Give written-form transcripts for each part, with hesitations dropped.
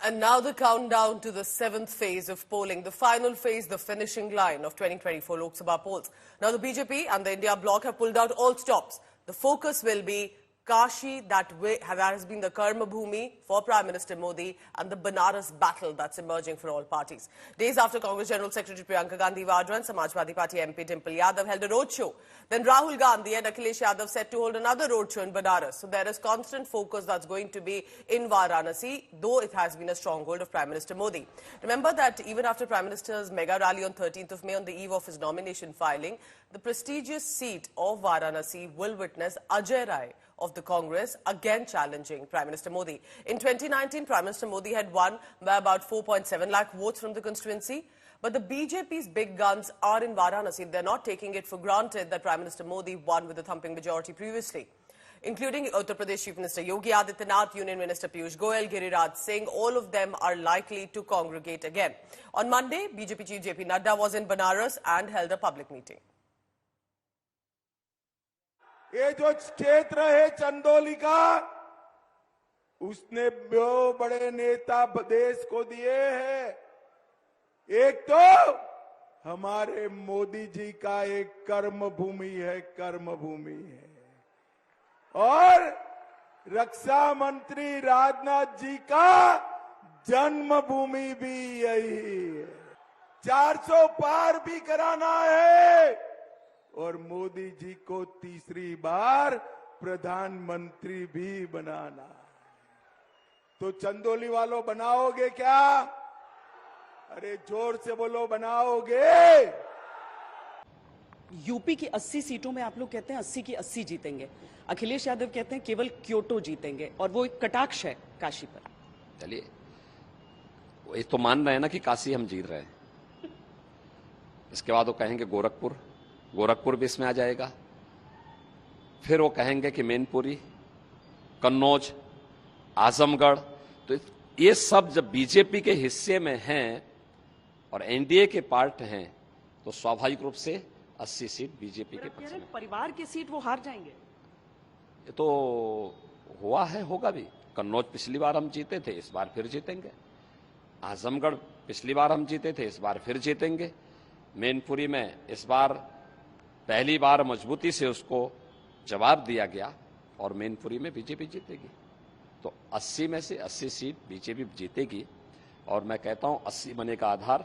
And now the countdown to the 7th phase of polling, the final phase, the finishing line of 2024 Lok Sabha polls. Now the BJP and the India bloc have pulled out all stops. The focus will be Kashi, that has been the Karma Bhumi for Prime Minister Modi, and the Banaras battle that's emerging for all parties. Days after Congress General Secretary Priyanka Gandhi Vadra and Samajwadi Party MP Dimple Yadav held a roadshow, then Rahul Gandhi and Akhilesh Yadav set to hold another roadshow in Banaras. So there is constant focus that's going to be in Varanasi, though it has been a stronghold of Prime Minister Modi. Remember that even after Prime Minister's mega rally on 13th of May on the eve of his nomination filing, the prestigious seat of Varanasi will witness Ajay Rai of the Congress again challenging Prime Minister Modi. In 2019, Prime Minister Modi had won by about 4.7 lakh votes from the constituency. But the BJP's big guns are in Varanasi. They're not taking it for granted that Prime Minister Modi won with a thumping majority previously, including Uttar Pradesh Chief Minister Yogi Adityanath, Union Minister Piyush Goyal, Giriraj Singh. All of them are likely to congregate again. On Monday, BJP Chief JP Nadda was in Banaras and held a public meeting. ये जो क्षेत्र है चंदौली का, उसने दो बड़े नेता देश को दिए हैं। एक तो हमारे मोदी जी का एक कर्म भूमि है, कर्म भूमि है, और रक्षा मंत्री राजनाथ जी का जन्मभूमि भी यही है। 400 पार भी कराना है और मोदी जी को तीसरी बार प्रधानमंत्री भी बनाना है। तो चंदौली वालों बनाओगे क्या? अरे जोर से बोलो, बनाओगे? यूपी की 80 सीटों में आप लोग कहते हैं 80 की 80 जीतेंगे। अखिलेश यादव कहते हैं केवल क्योटो जीतेंगे, और वो एक कटाक्ष है काशी पर। चलिए, ये तो मान रहे हैं ना कि काशी हम जीत रहे हैं। इसके बाद वो कहेंगे गोरखपुर भी इसमें आ जाएगा। फिर वो कहेंगे कि मैनपुरी, कन्नौज, आजमगढ़। तो ये सब जब बीजेपी के हिस्से में हैं और एनडीए के पार्ट हैं, तो स्वाभाविक रूप से 80 सीट बीजेपी के पक्ष में। परिवार की सीट वो हार जाएंगे। ये तो हुआ है, होगा भी। कन्नौज पिछली बार हम जीते थे, इस बार फिर जीतेंगे। आजमगढ़ पिछली बार हम जीते थे, इस बार फिर जीतेंगे। मैनपुरी में इस बार पहली बार मजबूती से उसको जवाब दिया गया और मैनपुरी में बीजेपी जीतेगी। तो 80 में से 80 सीट बीजेपी जीतेगी। और मैं कहता हूं 80 बने का आधार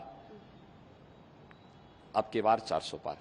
अब की बार 400 पार।